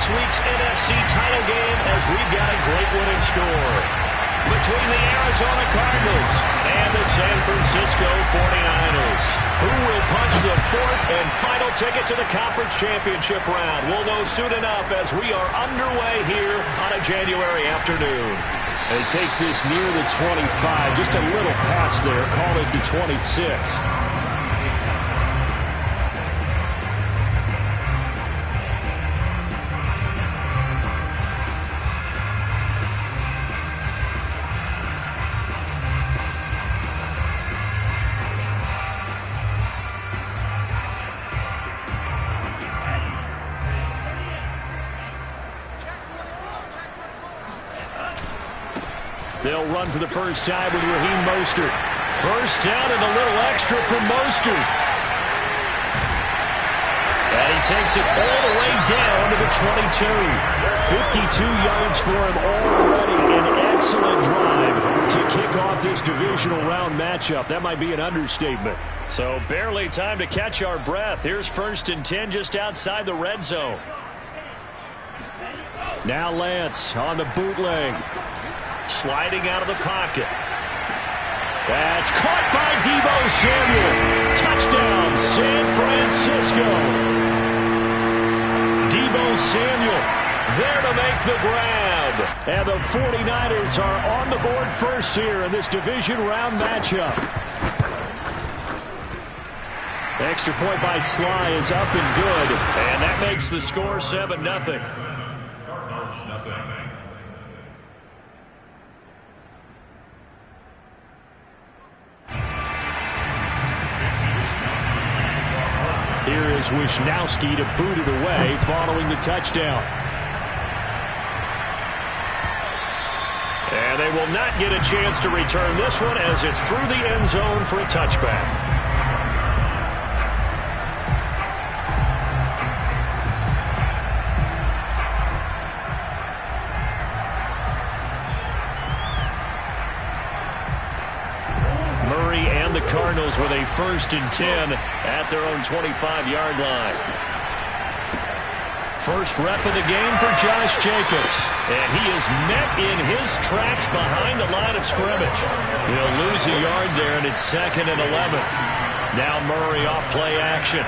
this week's NFC title game as we've got a great one in store between the Arizona Cardinals and the San Francisco 49ers. Who will punch the fourth and final ticket to the conference championship round? We'll know soon enough as we are underway here on a January afternoon. And he takes this near the 25, just a little past there, call it the 26. They'll run for the first time with Raheem Mostert. First down and a little extra for Mostert. And he takes it all the way down to the 22. 52 yards for him already. An excellent drive to kick off this divisional round matchup. That might be an understatement. So barely time to catch our breath. Here's 1st and 10 just outside the red zone. Now Lance on the bootleg. Sliding out of the pocket. That's caught by Deebo Samuel. Touchdown, San Francisco. Deebo Samuel there to make the grab. And the 49ers are on the board first here in this division round matchup. Extra point by Sly is up and good. And that makes the score 7-0. Cardinals, nothing. Here is Wisnowski to boot it away following the touchdown. And they will not get a chance to return this one as it's through the end zone for a touchback. Cardinals with a 1st and 10 at their own 25-yard line. First rep of the game for Josh Jacobs. And he is met in his tracks behind the line of scrimmage. He'll lose a yard there, and it's 2nd and 11. Now Murray off play action.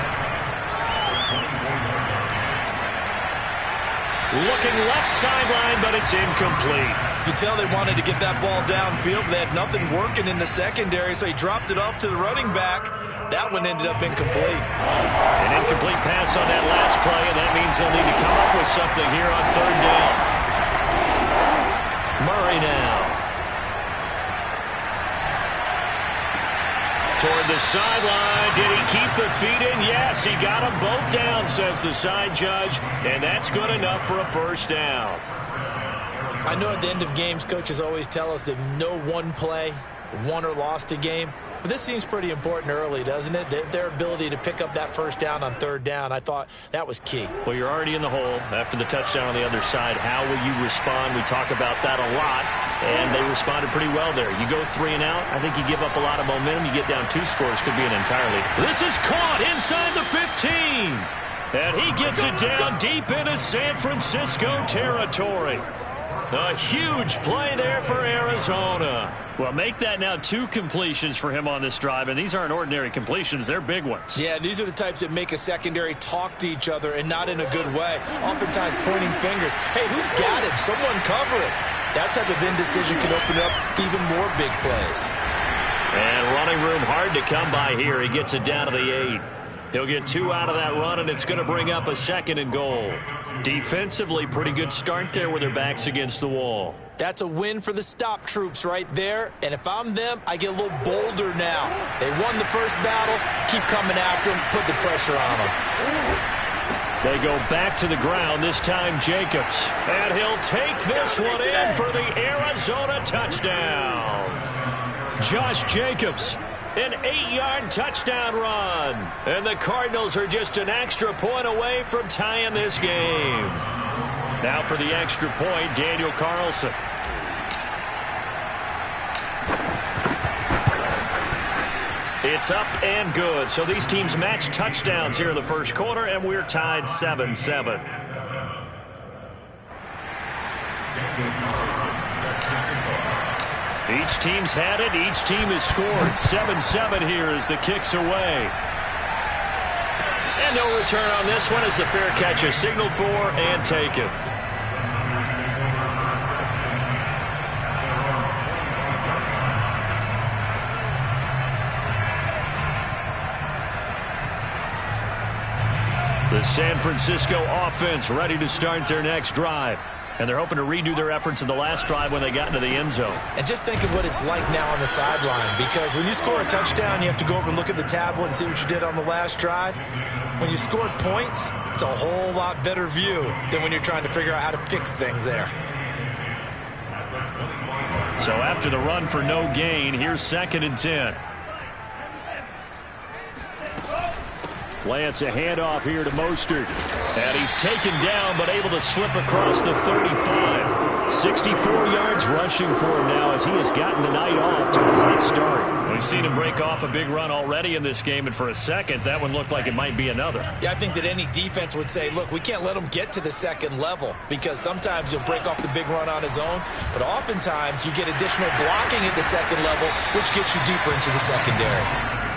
Looking left sideline, but it's incomplete. You could tell they wanted to get that ball downfield, but they had nothing working in the secondary, so he dropped it off to the running back. That one ended up incomplete. An incomplete pass on that last play, and that means they'll need to come up with something here on 3rd down. Murray now. Toward the sideline. Did he keep the feet in? Yes, he got them both down, says the side judge, and that's good enough for a 1st down. I know at the end of games, coaches always tell us that no one play won or lost a game. But this seems pretty important early, doesn't it? Their ability to pick up that 1st down on 3rd down, I thought that was key. Well, you're already in the hole after the touchdown on the other side. How will you respond? We talk about that a lot, and they responded pretty well there. You go 3 and out, I think you give up a lot of momentum. You get down 2 scores, could be an entirely. This is caught inside the 15. And he gets it down deep into San Francisco territory. A huge play there for Arizona. Well, make that now 2 completions for him on this drive, and these aren't ordinary completions. They're big ones. Yeah, these are the types that make a secondary talk to each other and not in a good way. Oftentimes pointing fingers. Hey, who's got it? Someone cover it. That type of indecision can open up to even more big plays. And running room hard to come by here. He gets it down to the 8. He'll get 2 out of that run, and it's going to bring up a 2nd and goal. Defensively, pretty good start there with their backs against the wall. That's a win for the stop troops right there. And if I'm them, I get a little bolder now. They won the first battle. Keep coming after them. Put the pressure on them. They go back to the ground, this time Jacobs. And he'll take this one in for the Arizona touchdown. Josh Jacobs, an 8-yard touchdown run. And the Cardinals are just an extra point away from tying this game. Now for the extra point, Daniel Carlson. It's up and good. So these teams match touchdowns here in the first quarter, and we're tied 7-7. Each team's had it. Each team has scored. 7-7 here as the kick's away. And no return on this one as the fair catch is signaled for and taken. The San Francisco offense ready to start their next drive. And they're hoping to redo their efforts in the last drive when they got into the end zone. And just think of what it's like now on the sideline, because when you score a touchdown, you have to go over and look at the tablet and see what you did on the last drive. When you scored points, it's a whole lot better view than when you're trying to figure out how to fix things there. So after the run for no gain, here's 2nd and 10. Lance a handoff here to Mostert. And he's taken down but able to slip across the 35. 64 yards rushing for him now as he has gotten the night off to a hot start. We've seen him break off a big run already in this game, and for a second that one looked like it might be another. Yeah, I think that any defense would say, look, we can't let him get to the second level, because sometimes he'll break off the big run on his own, but oftentimes you get additional blocking at the second level, which gets you deeper into the secondary.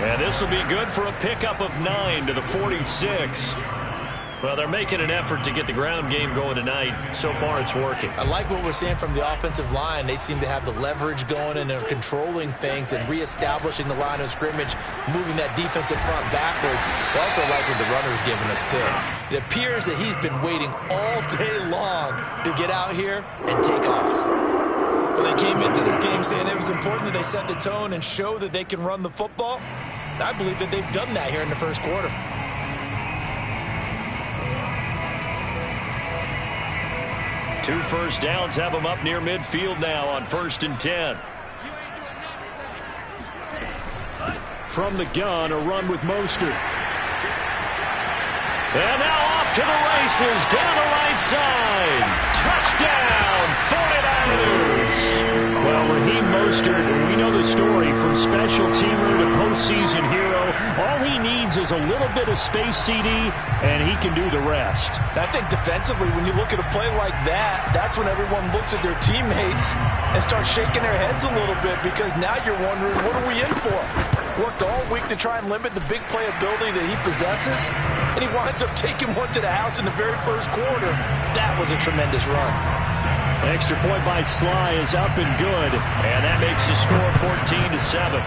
And this will be good for a pickup of 9 to the 46. Well, they're making an effort to get the ground game going tonight. So far, it's working. I like what we're seeing from the offensive line. They seem to have the leverage going, and they're controlling things and reestablishing the line of scrimmage, moving that defensive front backwards. I also like what the runner's giving us, too. It appears that he's been waiting all day long to get out here and take off. Well, they came into this game saying it was important that they set the tone and show that they can run the football. And I believe that they've done that here in the first quarter. Two first downs have them up near midfield now on 1st and 10. From the gun, a run with Mostert. And now off to the races, down the right side. Touchdown, 49ers. Well, Raheem Mostert, we know the story, from special teamer to postseason hero. All he needs is a little bit of space, CD, and he can do the rest. I think defensively, when you look at a play like that, that's when everyone looks at their teammates and starts shaking their heads a little bit, because now you're wondering, what are we in for? Worked all week to try and limit the big play ability that he possesses, and he winds up taking one to the house in the very first quarter. That was a tremendous run. Extra point by Sly is up and good, and that makes the score 14-7.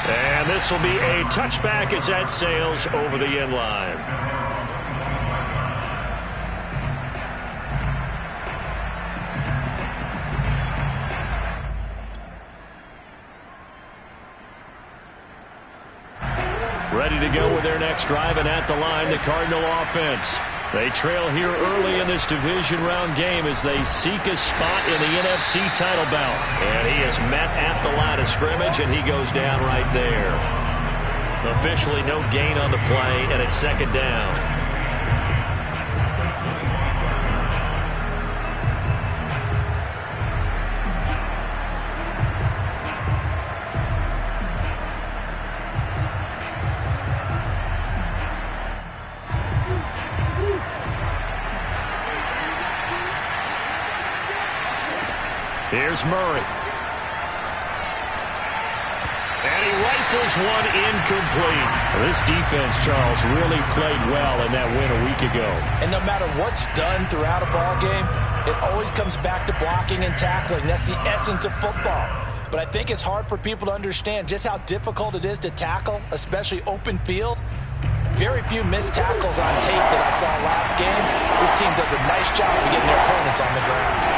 And this will be a touchback as that sails over the end line. Ready to go with their next drive, and at the line, the Cardinal offense. They trail here early in this division round game as they seek a spot in the NFC title bout. And he is met at the line of scrimmage, and he goes down right there. Officially no gain on the play, and it's 2nd down. Here's Murray. And he rifles one incomplete. This defense, Charles, really played well in that win a week ago. And no matter what's done throughout a ball game, it always comes back to blocking and tackling. That's the essence of football. But I think it's hard for people to understand just how difficult it is to tackle, especially open field. Very few missed tackles on tape that I saw last game. This team does a nice job of getting their opponents on the ground.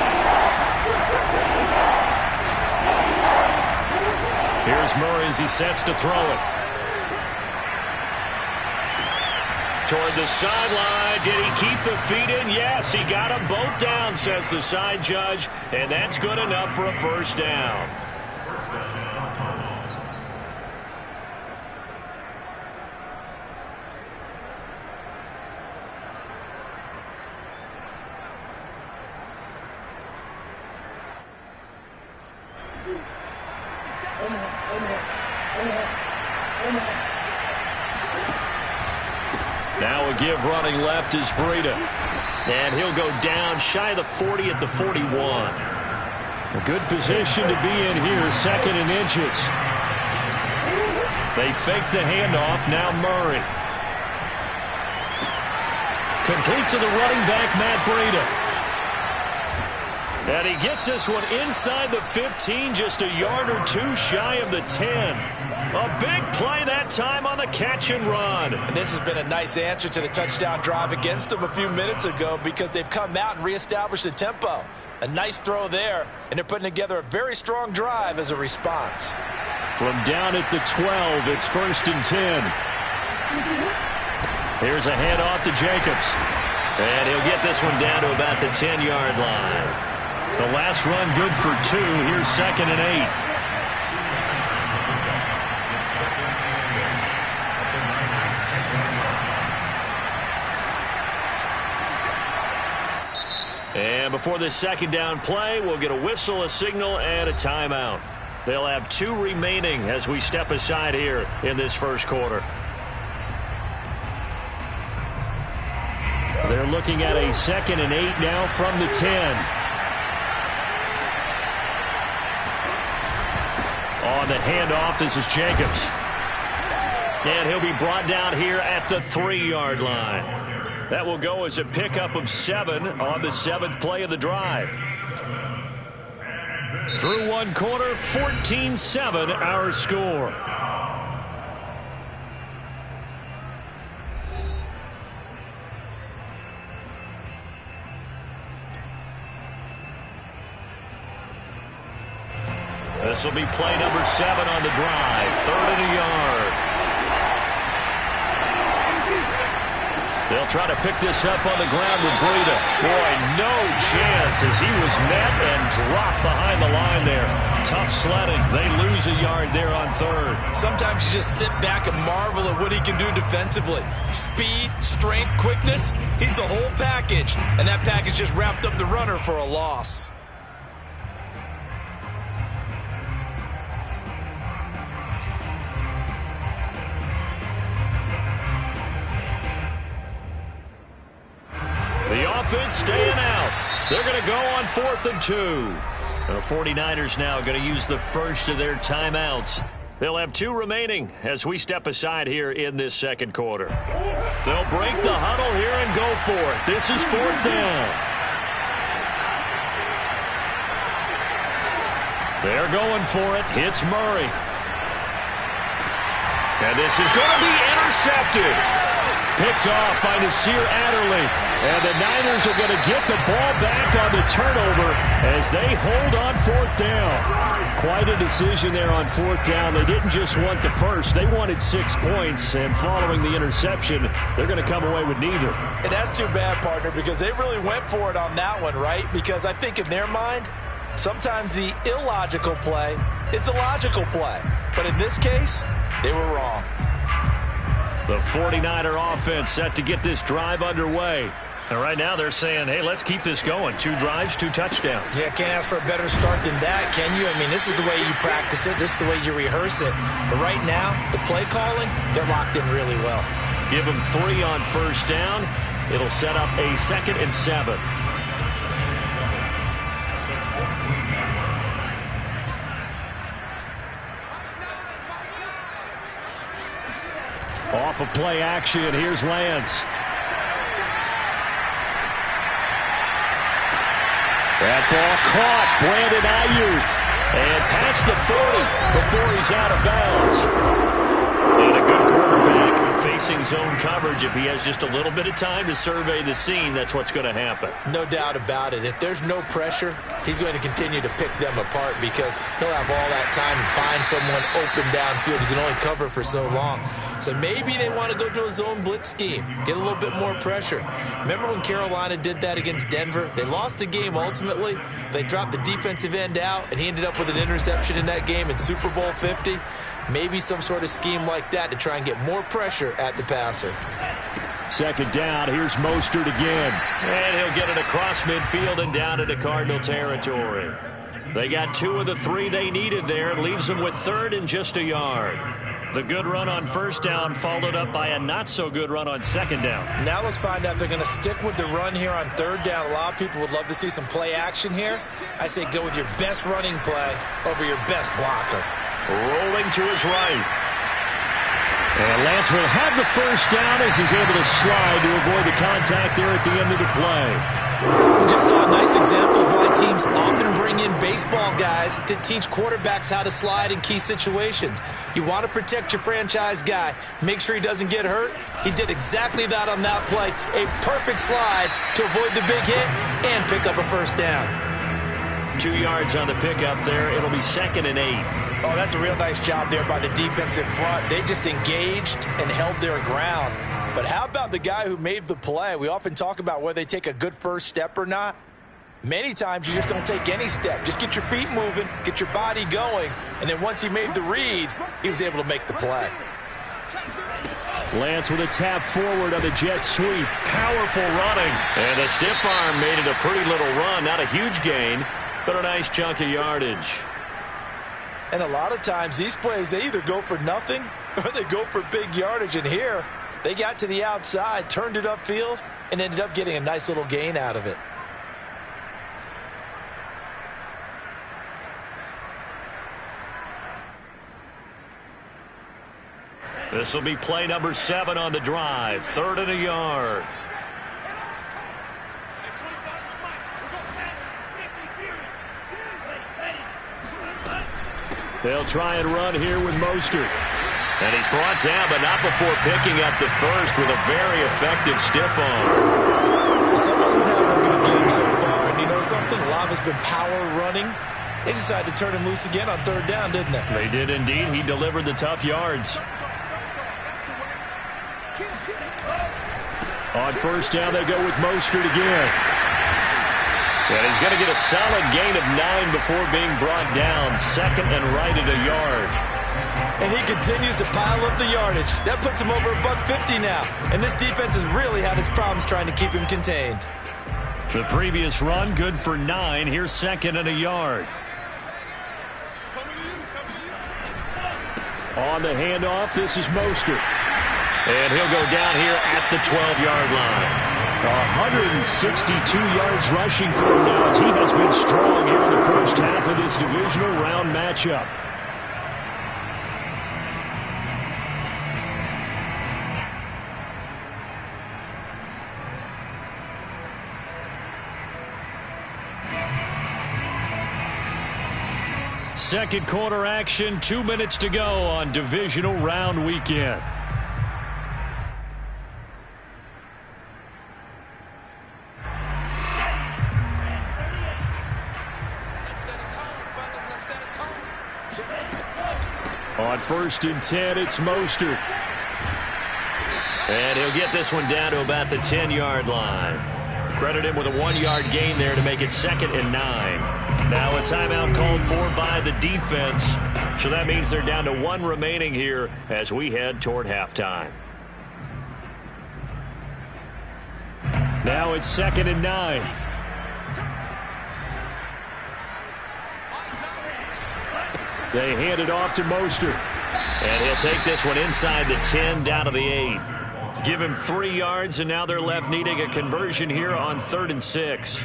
Here's Murray as he sets to throw it. Toward the sideline. Did he keep the feet in? Yes, he got them both down, says the side judge. And that's good enough for a first down. Now a give running left is Breida. And he'll go down shy of the 40 at the 41. A good position to be in here, 2nd and inches. They fake the handoff, now Murray. Complete to the running back, Matt Breida. And he gets this one inside the 15, just a yard or two shy of the 10. A big play that time on the catch and run. And this has been a nice answer to the touchdown drive against them a few minutes ago because they've come out and reestablished the tempo. A nice throw there, and they're putting together a very strong drive as a response. From down at the 12, it's 1st and 10. Here's a handoff to Jacobs. And he'll get this one down to about the 10-yard line. The last run good for 2. Here's 2nd and 8. And before this 2nd down play, we'll get a whistle, a signal, and a timeout. They'll have 2 remaining as we step aside here in this first quarter. They're looking at a 2nd and 8 now from the 10. On the handoff, this is Jacobs. And he'll be brought down here at the 3-yard line. That will go as a pickup of 7 on the 7th play of the drive. Through 1 quarter, 14-7 our score. This will be play number 7 on the drive. 3rd and a yard. They'll try to pick this up on the ground with Breida. Boy, no chance as he was met and dropped behind the line there. Tough sledding. They lose a yard there on 3rd. Sometimes you just sit back and marvel at what he can do defensively. Speed, strength, quickness. He's the whole package. And that package just wrapped up the runner for a loss. The offense staying out. They're going to go on 4th and 2. The 49ers now going to use the first of their timeouts. They'll have 2 remaining as we step aside here in this 2nd quarter. They'll break the huddle here and go for it. This is 4th down. They're going for it. It's Murray. And this is going to be intercepted. Picked off by Nasir Adderley. And the Niners are going to get the ball back on the turnover as they hold on 4th down. Quite a decision there on 4th down. They didn't just want the first. They wanted 6 points. And following the interception, they're going to come away with neither. And that's too bad, partner, because they really went for it on that one, right? Because I think in their mind, sometimes the illogical play is a logical play. But in this case, they were wrong. The 49er offense set to get this drive underway. And right now they're saying, hey, let's keep this going. 2 drives, 2 touchdowns. Yeah, can't ask for a better start than that, can you? I mean, this is the way you practice it. This is the way you rehearse it. But right now, the play calling, they're locked in really well. Give them 3 on 1st down. It'll set up a 2nd and 7. Off of play action, here's Lance. That ball caught. Brandon Ayuk. And past the 40 before he's out of bounds. And a good quarterback facing zone coverage. If he has just a little bit of time to survey the scene, that's what's going to happen. No doubt about it. If there's no pressure, he's going to continue to pick them apart because he'll have all that time to find someone open downfield. You can only cover for so long. So maybe they want to go to a zone blitz scheme, get a little bit more pressure. Remember when Carolina did that against Denver? They lost the game ultimately. They dropped the defensive end out, and he ended up with an interception in that game in Super Bowl 50. Maybe some sort of scheme like that to try and get more pressure at the passer. 2nd down, here's Mostert again. And he'll get it across midfield and down into Cardinal territory. They got 2 of the 3 they needed there. It leaves them with 3rd and just a yard. The good run on first down followed up by a not-so-good run on second down. Now let's find out if they're going to stick with the run here on third down. A lot of people would love to see some play action here. I say go with your best running play over your best blocker. Rolling to his right. And Lance will have the first down as he's able to slide to avoid the contact there at the end of the play. We just saw a nice example of why teams often bring in baseball guys to teach quarterbacks how to slide in key situations. You want to protect your franchise guy. Make sure he doesn't get hurt. He did exactly that on that play. A perfect slide to avoid the big hit and pick up a first down. 2 yards on the pickup there. It'll be 2nd and 8. Oh, that's a real nice job there by the defensive front. They just engaged and held their ground. But how about the guy who made the play? We often talk about whether they take a good first step or not. Many times you just don't take any step. Just get your feet moving, get your body going, and then once he made the read, he was able to make the play. Lance with a tap forward on the jet sweep. Powerful running. And the stiff arm made it a pretty little run. Not a huge gain, but a nice chunk of yardage. And a lot of times these plays, they either go for nothing or they go for big yardage. And here, they got to the outside, turned it upfield, and ended up getting a nice little gain out of it. This will be play number 7 on the drive. 3rd and a yard. They'll try and run here with Mostert. And he's brought down, but not before picking up the first with a very effective stiff arm. Someone's been having a good game so far, and you know something? A lot has been power running. They decided to turn him loose again on 3rd down, didn't they? They did indeed. He delivered the tough yards. On first down, they go with Mostert again. And he's going to get a solid gain of 9 before being brought down. 2nd and right at a yard. And he continues to pile up the yardage. That puts him over $150 now. And this defense has really had its problems trying to keep him contained. The previous run, good for 9. Here's 2nd and a yard. On the handoff, this is Mostert. And he'll go down here at the 12-yard line. 162 yards rushing for him now as he has been strong here in the first half of this divisional round matchup. Second quarter action, 2 minutes to go on divisional round weekend. On 1st and 10, it's Mostert. And he'll get this one down to about the 10-yard line. Credit him with a 1-yard gain there to make it 2nd and 9. Now a timeout called for by the defense. So that means they're down to 1 remaining here as we head toward halftime. Now it's 2nd and 9. They hand it off to Mostert. And he'll take this one inside the 10 down to the 8. Give him 3 yards, and now they're left needing a conversion here on 3rd and 6.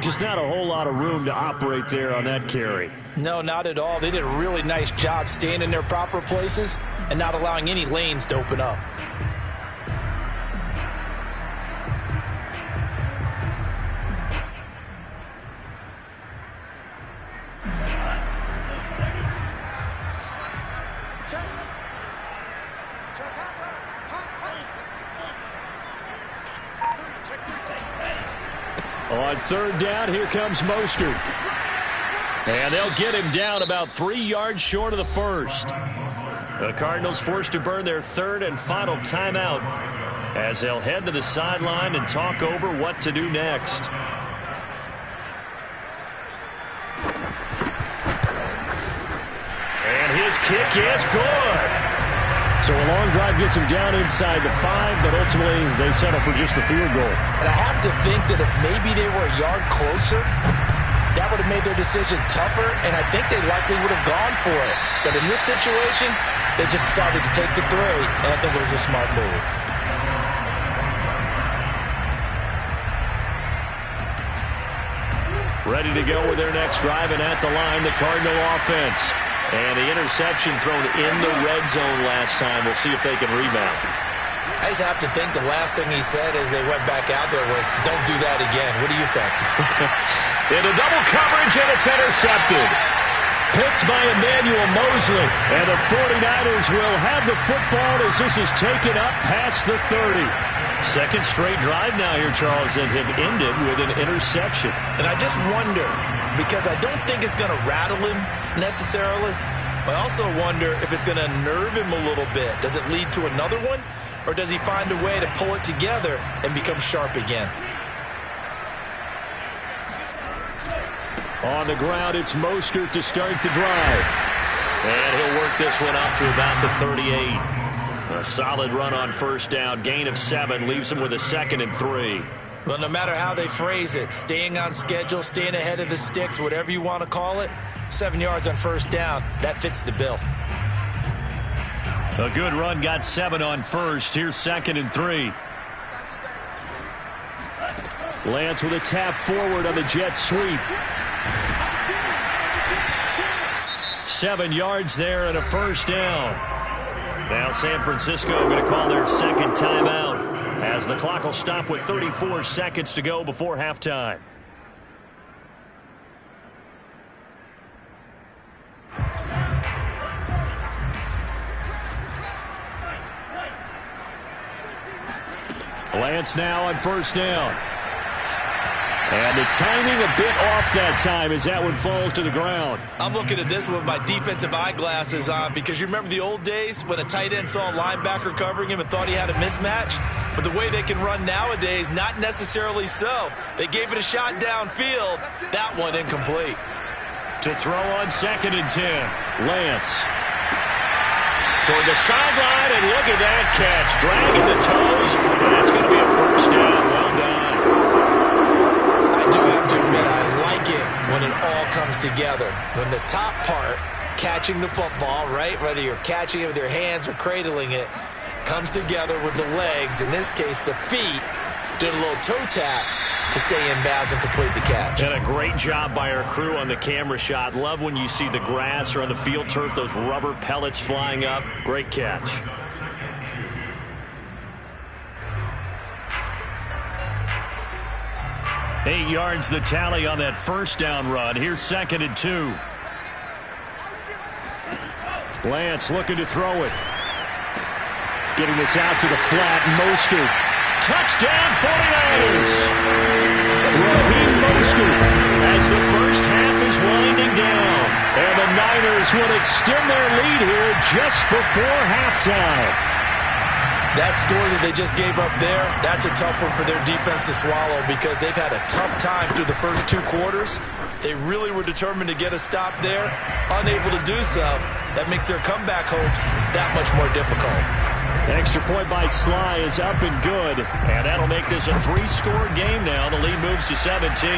Just not a whole lot of room to operate there on that carry. No, not at all. They did a really nice job staying in their proper places and not allowing any lanes to open up. On 3rd down, here comes Mostert. And they'll get him down about 3 yards short of the first. The Cardinals forced to burn their 3rd and final timeout as they'll head to the sideline and talk over what to do next. And his kick is good. So a long drive gets him down inside the 5, but ultimately they settle for just the field goal. And I have to think that if maybe they were a yard closer, that would have made their decision tougher, and I think they likely would have gone for it. But in this situation, They just decided to take the 3, and I think it was a smart move. Ready to go with their next drive, and at the line, the Cardinal offense. And the interception thrown in the red zone last time. We'll see if they can rebound. I just have to think the last thing he said as they went back out there was, don't do that again. What do you think? Into double coverage, and it's intercepted. Picked by Emmanuel Mosley. And the 49ers will have the football as this is taken up past the 30. Second straight drive now here, Charles, and have ended with an interception. And I just wonder, because I don't think it's going to rattle him necessarily, but I also wonder if it's going to nerve him a little bit. Does it lead to another one? Or does he find a way to pull it together and become sharp again? On the ground, it's Mostert to start the drive. And he'll work this one up to about the 38. A solid run on first down. Gain of 7 leaves him with a 2nd and 3. Well, no matter how they phrase it, staying on schedule, staying ahead of the sticks, whatever you want to call it, 7 yards on first down, that fits the bill. A good run, got 7 on first. Here's 2nd and 3. Lance with a tap forward on the jet sweep. 7 yards there and a first down. Now San Francisco going to call their second timeout as the clock will stop with 34 seconds to go before halftime. Lance now on first down. And the timing a bit off that time as that one falls to the ground. I'm looking at this with my defensive eyeglasses on because you remember the old days when a tight end saw a linebacker covering him and thought he had a mismatch? But the way they can run nowadays, not necessarily so. They gave it a shot downfield. That one incomplete. To throw on 2nd and 10, Lance. Toward the sideline, and look at that catch. Dragging the toes, and that's going to be a first down. Well done. I do have to admit, I like it when it all comes together. When the top part, catching the football, right, whether you're catching it with your hands or cradling it, comes together with the legs, in this case the feet, did a little toe tap to stay in bounds and complete the catch. And a great job by our crew on the camera shot. Love when you see the grass or on the field turf, those rubber pellets flying up. Great catch. Eight yards the tally on that first down run. Here's 2nd and 2. Lance looking to throw it. Getting this out to the flat. Mostert. Touchdown 49ers. Raheem Mostert as the first half is winding down. And the Niners will extend their lead here just before halftime. That score that they just gave up there, that's a tough one for their defense to swallow because they've had a tough time through the first 2 quarters. They really were determined to get a stop there. Unable to do so, that makes their comeback hopes that much more difficult. Extra point by Sly is up and good. And that'll make this a 3-score game now. The lead moves to 17.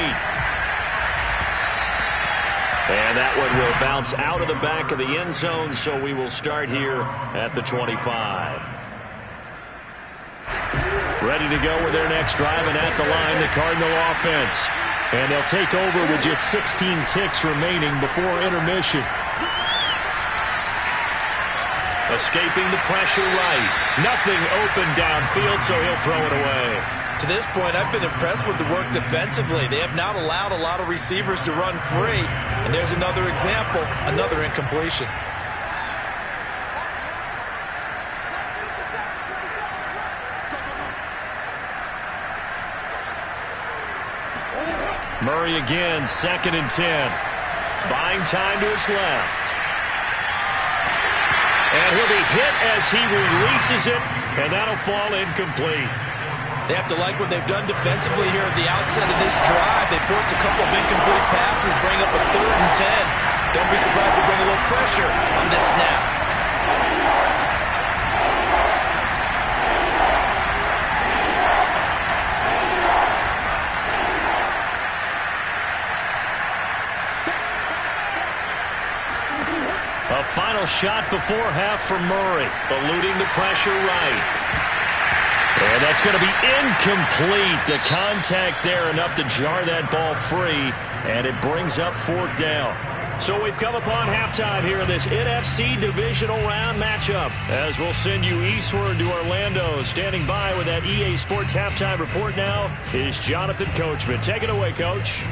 And that one will bounce out of the back of the end zone, so we will start here at the 25. Ready to go with their next drive, and at the line, the Cardinal offense. And they'll take over with just 16 ticks remaining before intermission. Escaping the pressure right. Nothing open downfield, so he'll throw it away. To this point, I've been impressed with the work defensively. They have not allowed a lot of receivers to run free. And there's another example, another incompletion. Murray again, 2nd and 10. Buying time to his left. And he'll be hit as he releases it, and that'll fall incomplete. They have to like what they've done defensively here at the outset of this drive. They forced a couple of incomplete passes, bring up a 3rd and 10. Don't be surprised to bring a little pressure on this snap. A final shot before half for Murray, eluding the pressure right. And that's going to be incomplete. The contact there enough to jar that ball free, and it brings up 4th down. So we've come upon halftime here in this NFC divisional round matchup. As we'll send you eastward to Orlando. Standing by with that EA Sports halftime report now is Jonathan Coachman. Take it away, Coach.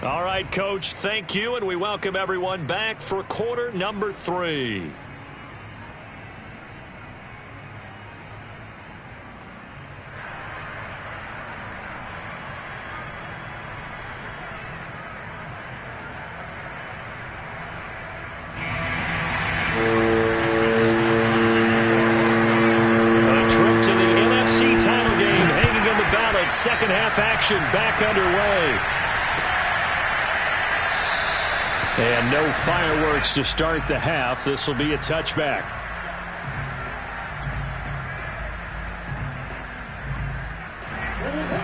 All right, Coach, thank you, and we welcome everyone back for quarter number 3. A trip to the NFC title game hanging in the balance. Second half action back underway. And no fireworks to start the half. This will be a touchback.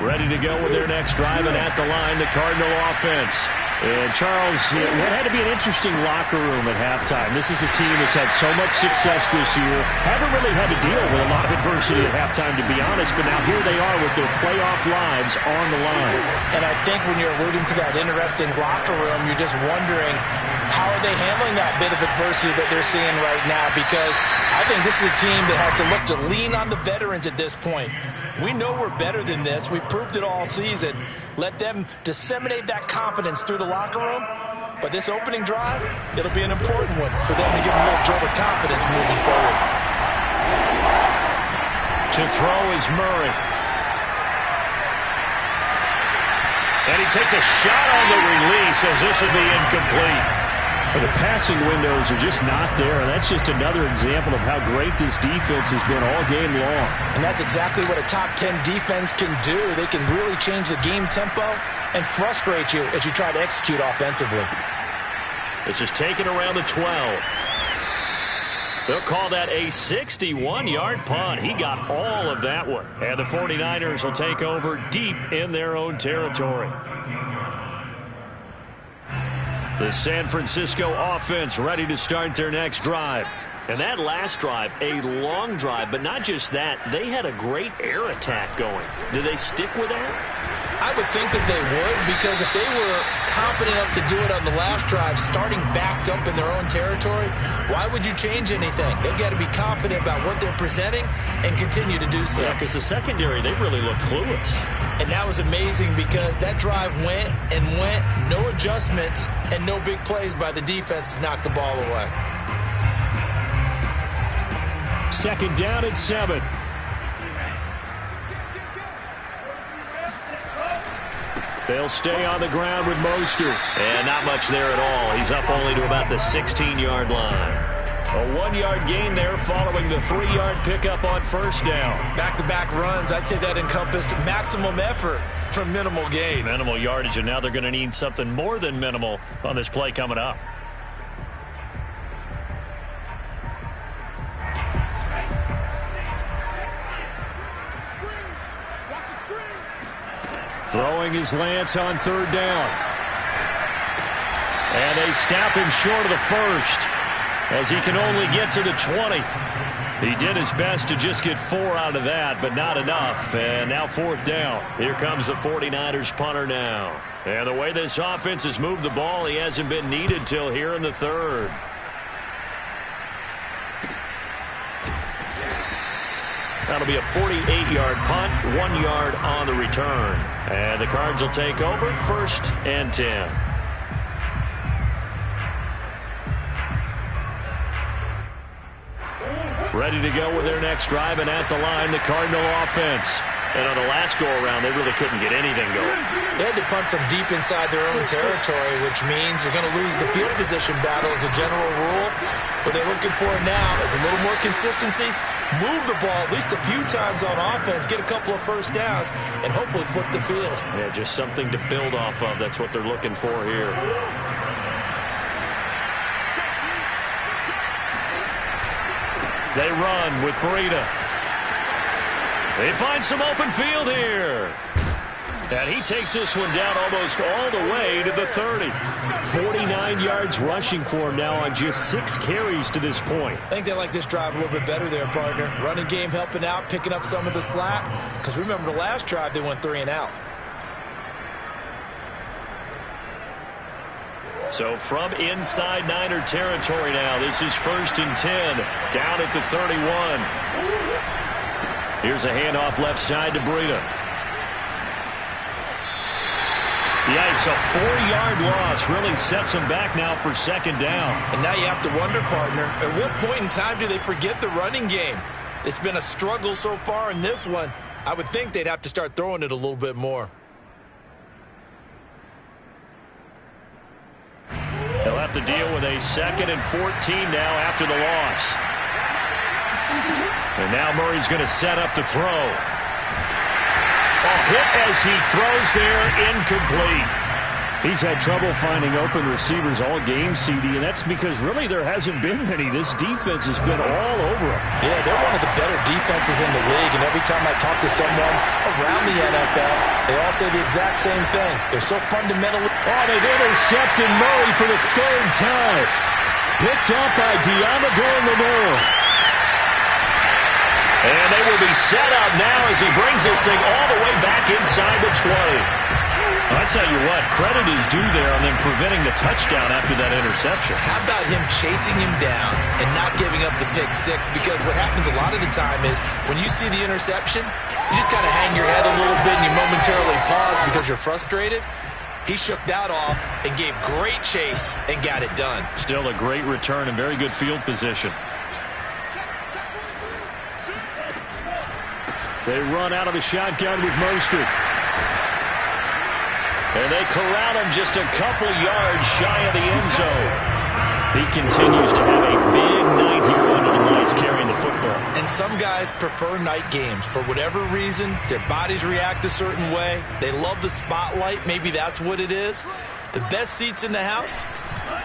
Ready to go with their next drive, and at the line, the Cardinal offense. And, Charles, it had to be an interesting locker room at halftime. This is a team that's had so much success this year. Haven't really had to deal with a lot of adversity at halftime, to be honest. But now here they are with their playoff lives on the line. And I think when you're alluding to that interesting locker room, you're just wondering how are they handling that bit of adversity that they're seeing right now? Because I think this is a team that has to look to lean on the veterans at this point. We know we're better than this. We've proved it all season. Let them disseminate that confidence through the locker room. But this opening drive, it'll be an important one for them to give them a little jolt of confidence moving forward. To throw is Murray. And he takes a shot on the release as this will be incomplete. The passing windows are just not there. That's just another example of how great this defense has been all game long. And that's exactly what a top 10 defense can do. They can really change the game tempo and frustrate you as you try to execute offensively. This is taken around the 12. They'll call that a 61-yard punt. He got all of that one. And the 49ers will take over deep in their own territory. The San Francisco offense ready to start their next drive. And that last drive, a long drive, but not just that. They had a great air attack going. Do they stick with that? I would think that they would, because if they were competent enough to do it on the last drive, starting backed up in their own territory, why would you change anything? They've got to be confident about what they're presenting and continue to do so. Yeah, because the secondary, they really look clueless. And that was amazing because that drive went and went, no adjustments, and no big plays by the defense to knock the ball away. Second down and 7. They'll stay on the ground with Mostert. And not much there at all. He's up only to about the 16-yard line. A 1-yard gain there following the 3-yard pickup on first down. Back-to-back runs, I'd say that encompassed maximum effort for minimal gain. Minimal yardage, and now they're going to need something more than minimal on this play coming up. Throwing his Lance on third down. And they snap him short of the first as he can only get to the 20. He did his best to just get 4 out of that, but not enough. And now fourth down. Here comes the 49ers punter now. And the way this offense has moved the ball, he hasn't been needed till here in the third. That'll be a 48-yard punt, 1 yard on the return. And the Cards will take over, 1st and 10. Ready to go with their next drive, and at the line, the Cardinal offense. And on the last go-around, they really couldn't get anything going. They had to punt from deep inside their own territory, which means they're going to lose the field position battle as a general rule. What they're looking for now is a little more consistency, move the ball at least a few times on offense, get a couple of first downs, and hopefully flip the field. Yeah, just something to build off of. That's what they're looking for here. They run with Breida. They find some open field here. And he takes this one down almost all the way to the 30. 49 yards rushing for him now on just 6 carries to this point. I think they like this drive a little bit better there, partner. Running game helping out, picking up some of the slack. Because remember the last drive, they went 3 and out. So from inside Niner territory now, this is 1st and 10, down at the 31. Here's a handoff left side to Breida. Yikes, a 4-yard loss really sets them back now for 2nd down. And now you have to wonder, partner, at what point in time do they forget the running game? It's been a struggle so far in this one. I would think they'd have to start throwing it a little bit more. They'll have to deal with a 2nd and 14 now after the loss. And now Murray's going to set up to throw. A hit as he throws there, incomplete. He's had trouble finding open receivers all game, CD, and that's because really there hasn't been many. This defense has been all over him. Yeah, they're one of the better defenses in the league, and every time I talk to someone around the NFL, they all say the exact same thing. They're so fundamentally... Oh, they've intercepted Murray for the 3rd time. Picked up by Diamador Lenore. And they will be set up now as he brings this thing all the way back inside the 20. I tell you what, credit is due there on them preventing the touchdown after that interception. How about him chasing him down and not giving up the pick 6? Because what happens a lot of the time is when you see the interception, you just kind of hang your head a little bit and you momentarily pause because you're frustrated. He shook that off and gave great chase and got it done. Still a great return and very good field position. They run out of the shotgun with Mostert. And they corral him just a couple yards shy of the end zone. He continues to have a big night here under the lights carrying the football. And some guys prefer night games. For whatever reason, their bodies react a certain way. They love the spotlight. Maybe that's what it is. The best seats in the house,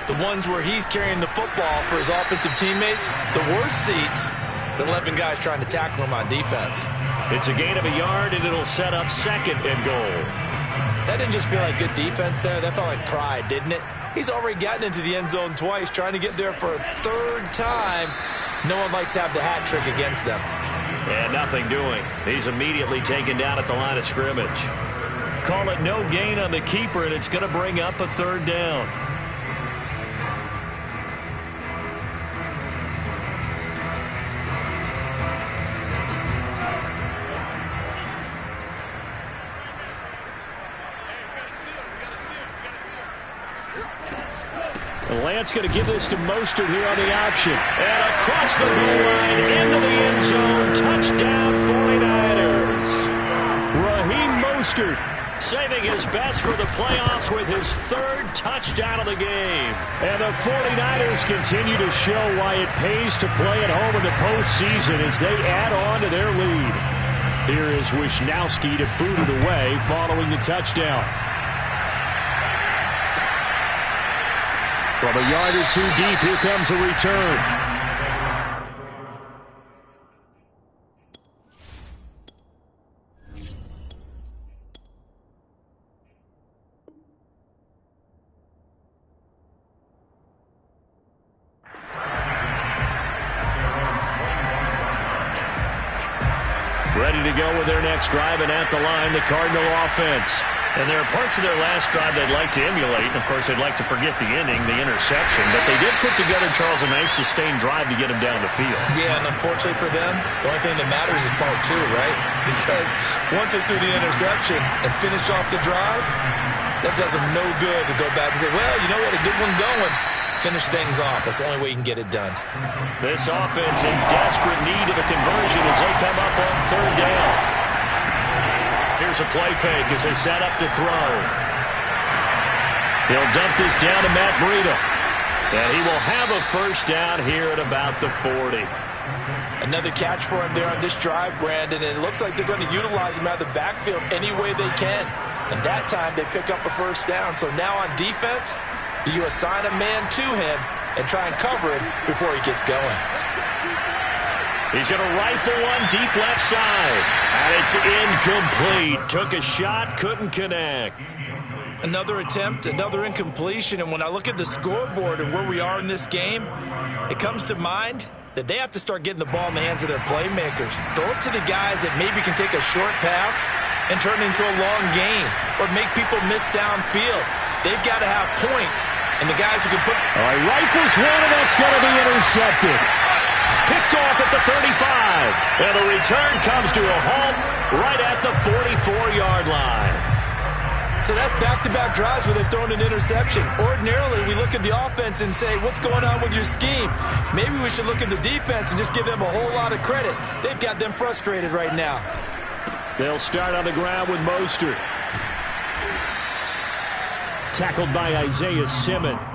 the ones where he's carrying the football for his offensive teammates. The worst seats, the 11 guys trying to tackle him on defense. It's a gain of a yard, and it'll set up 2nd and goal. That didn't just feel like good defense there. That felt like pride, didn't it? He's already gotten into the end zone twice, trying to get there for a 3rd time. No one likes to have the hat trick against them. And nothing doing. He's immediately taken down at the line of scrimmage. Call it no gain on the keeper, and it's going to bring up a 3rd down. Lance going to give this to Mostert here on the option. And across the goal line, into the end zone, touchdown 49ers. Raheem Mostert saving his best for the playoffs with his 3rd touchdown of the game. And the 49ers continue to show why it pays to play at home in the postseason as they add on to their lead. Here is Wisnowski to boot it away following the touchdown. From a yard or 2 deep, here comes a return. Ready to go with their next drive, and at the line, the Cardinal offense. And there are parts of their last drive they'd like to emulate. And, of course, they'd like to forget the ending, the interception. But they did put together, Charles, a nice sustained drive to get him down the field. Yeah, and unfortunately for them, the only thing that matters is part 2, right? Because once they threw the interception and finished off the drive, that does them no good to go back and say, well, you know, we had a good one going. Finish things off. That's the only way you can get it done. This offense in desperate need of a conversion as they come up on 3rd down. Here's a play fake as they set up to throw. He'll dump this down to Matt Breida. And he will have a first down here at about the 40. Another catch for him there on this drive, Brandon, and it looks like they're going to utilize him out of the backfield any way they can. And that time they pick up a first down. So now on defense, do you assign a man to him and try and cover him before he gets going? He's going to rifle one deep left side. And it's incomplete. Took a shot, couldn't connect. Another attempt, another incompletion. And when I look at the scoreboard and where we are in this game, it comes to mind that they have to start getting the ball in the hands of their playmakers. Throw it to the guys that maybe can take a short pass and turn it into a long gain or make people miss downfield. They've got to have points. And the guys who can put... All right, rifles one, and that's going to be intercepted. Picked off at the 35. And the return comes to a halt right at the 44-yard line. So that's back-to-back drives where they've thrown an interception. Ordinarily, we look at the offense and say, what's going on with your scheme? Maybe we should look at the defense and just give them a whole lot of credit. They've got them frustrated right now. They'll start on the ground with Mostert. Tackled by Isaiah Simmons.